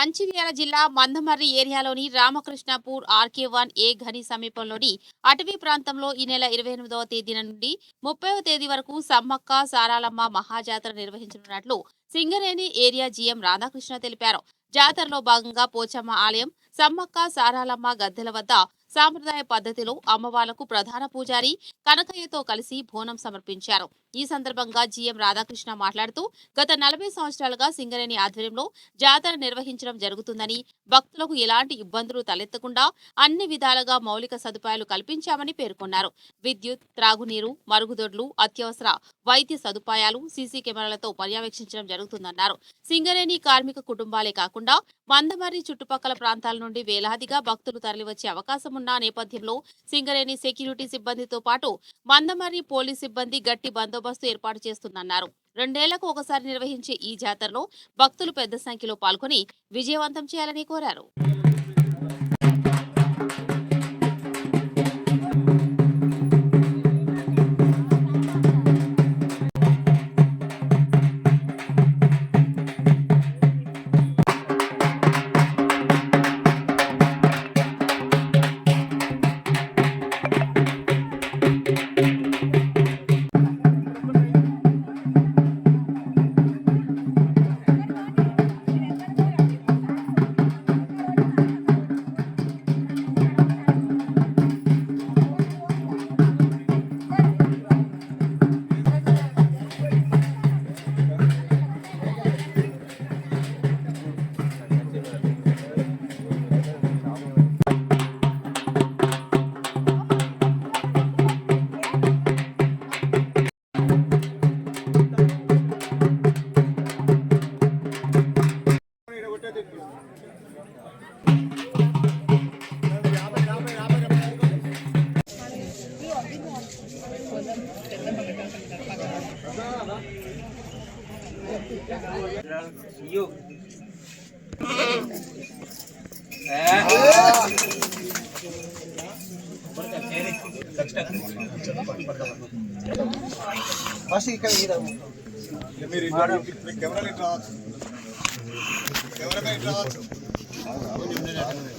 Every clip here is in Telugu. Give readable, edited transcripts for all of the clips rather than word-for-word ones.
మంచిర్యాల జిల్లా మందమర్రి ఏరియాలోని రామకృష్ణపూర్ ఆర్కే-1 ఏ ఘని సమీపంలోని అటవీ ప్రాంతంలో ఈ నెల 28వ తేదీన నుండి 30వ తేదీ వరకు సమ్మక్క సారాలమ్మ మహాజాతర నిర్వహించనున్నట్లు సింగరేణి ఏరియా జీఎం రాధాకృష్ణ తెలిపారు. జాతరలో భాగంగా పోచమ్మ ఆలయం, సమ్మక్క సారాలమ్మ గద్దెల వద్ద సాంప్రదాయ పద్ధతిలో అమ్మవార్లకు ప్రధాన పూజారి కనకయ్యతో కలిసి బోనం సమర్పించారు. ఈ సందర్భంగా జీఎం రాధాకృష్ణ మాట్లాడుతూ గత 40 సంవత్సరాలుగా సింగరేణి ఆధ్వర్యంలో జాతర నిర్వహించడం జరుగుతుందని, భక్తులకు ఎలాంటి ఇబ్బందులు తలెత్తకుండా అన్ని విధాలుగా మౌలిక సదుపాయాలు కల్పించామని పేర్కొన్నారు. విద్యుత్, త్రాగునీరు, మరుగుదొడ్లు, అత్యవసర వైద్య సదుపాయాలు సీసీ కెమెరాలతో పర్యవేక్షించడం జరుగుతుందన్నారు. సింగరేణి కార్మిక కుటుంబాలే కాకుండా మందమర్రి చుట్టుపక్కల ప్రాంతాల నుండి వేలాదిగా భక్తులు తరలివచ్చే అవకాశం ఉన్న నేపథ్యంలో సింగరేణి సెక్యూరిటీ సిబ్బందితో పాటు మందమర్రి పోలీస్ సిబ్బంది గట్టి బందోబస్తు ఏర్పాటు చేస్తుందన్నారు. 2 ఏళ్లకు ఒకసారి నిర్వహించే ఈ జాతరలో భక్తులు పెద్ద సంఖ్యలో పాల్గొని విజయవంతం చేయాలని కోరారు.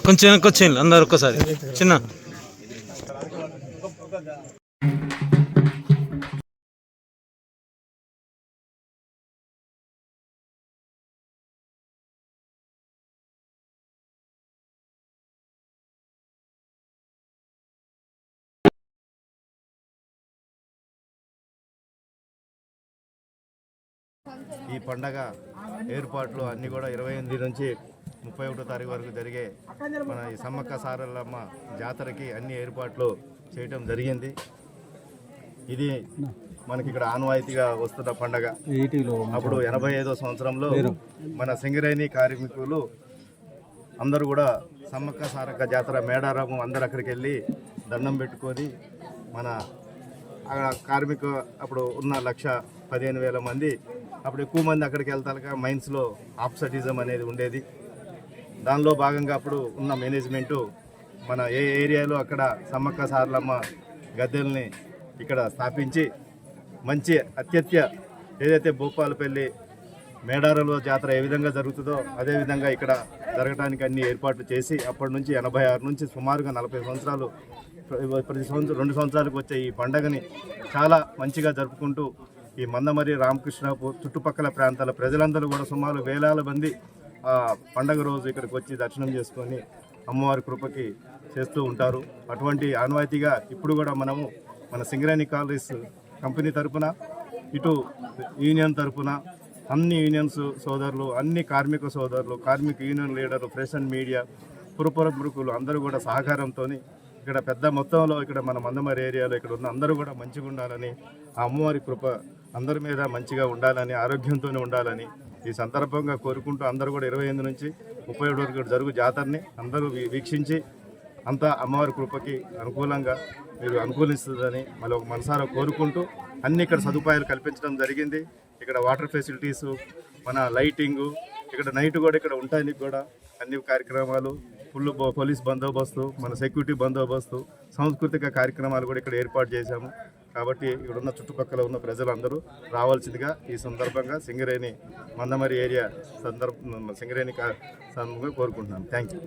కొంచెం వెనకొచ్చేయండి అందరు ఒక్కసారి చిన్న ఈ పండగ ఏర్పాట్లు అన్నీ కూడా 28 నుంచి 31 తారీఖు వరకు జరిగే మన ఈ సమ్మక్క సారలమ్మ జాతరకి అన్ని ఏర్పాట్లు చేయటం జరిగింది. ఇది మనకి ఇక్కడ ఆనవాయితీగా వస్తున్న పండగ. అప్పుడు 85వ సంవత్సరంలో మన సింగరేణి కార్మికులు అందరూ కూడా సమ్మక్క సారక్క జాతర మేడారము అందరు అక్కడికి వెళ్ళి దండం పెట్టుకొని మన కార్మిక అప్పుడు ఉన్న 1,15,000 మంది అప్పుడు ఎక్కువ మంది అక్కడికి వెళ్తాక మైన్స్లో ఆబ్సటిజం అనేది ఉండేది. దానిలో భాగంగా అప్పుడు ఉన్న మేనేజ్మెంటు మన ఏ ఏరియాలో అక్కడ సమ్మక్క సారలమ్మ గద్దెల్ని ఇక్కడ స్థాపించి మంచి అత్యత్య ఏదైతే భూపాలపల్లి మేడారంలో జాతర ఏ విధంగా జరుగుతుందో అదేవిధంగా ఇక్కడ జరగడానికి అన్ని ఏర్పాట్లు చేసి అప్పటి నుంచి 86 నుంచి సుమారుగా 40 సంవత్సరాలు ప్రతి సంవత్సరం 2 సంవత్సరాలకు వచ్చే ఈ పండగని చాలా మంచిగా జరుపుకుంటూ ఈ మందమర్రి రామకృష్ణపూర్ చుట్టుపక్కల ప్రాంతాల ప్రజలందరూ కూడా సుమారు వేలాల మంది ఆ పండగ రోజు ఇక్కడికి వచ్చి దర్శనం చేసుకొని అమ్మవారి కృపకి చేస్తూ ఉంటారు. అటువంటి ఆనవాయితీగా ఇప్పుడు కూడా మనము మన సింగరేణి కాలరీస్ కంపెనీ తరఫున ఇటు యూనియన్ తరఫున అన్ని యూనియన్స్ సోదరులు, అన్ని కార్మిక సోదరులు, కార్మిక యూనియన్ లీడర్లు, ప్రెస్ అండ్ మీడియా, పురపురముకులు అందరూ కూడా సహకారంతో ఇక్కడ పెద్ద మొత్తంలో ఇక్కడ మన మందమర్రి ఏరియాలో ఇక్కడ ఉన్న అందరూ కూడా మంచిగా ఉండాలని, ఆ అమ్మవారి కృప అందరి మీద మంచిగా ఉండాలని, ఆరోగ్యంతోనే ఉండాలని ఈ సందర్భంగా కోరుకుంటూ అందరూ కూడా 28 నుంచి 30 వరకు జరుగు జాతరని అందరూ వీక్షించి అంతా అమ్మవారి కృపకి అనుకూలంగా మీరు అనుకూలిస్తుందని మళ్ళీ ఒక మనసారా కోరుకుంటూ అన్ని ఇక్కడ సదుపాయాలు కల్పించడం జరిగింది. ఇక్కడ వాటర్ ఫెసిలిటీసు, మన లైటింగు, ఇక్కడ నైట్ కూడా ఇక్కడ ఉండడానికి కూడా అన్ని కార్యక్రమాలు, ఫుల్ పోలీస్ బందోబస్తు, మన సెక్యూరిటీ బందోబస్తు, సాంస్కృతిక కార్యక్రమాలు కూడా ఇక్కడ ఏర్పాటు చేశాము. కాబట్టి ఇక్కడున్న చుట్టుపక్కల ఉన్న ప్రజలందరూ రావాల్సిందిగా ఈ సందర్భంగా సింగరేణి మందమరి ఏరియా సింగరేణి కోరుకుంటున్నాను. Thank you.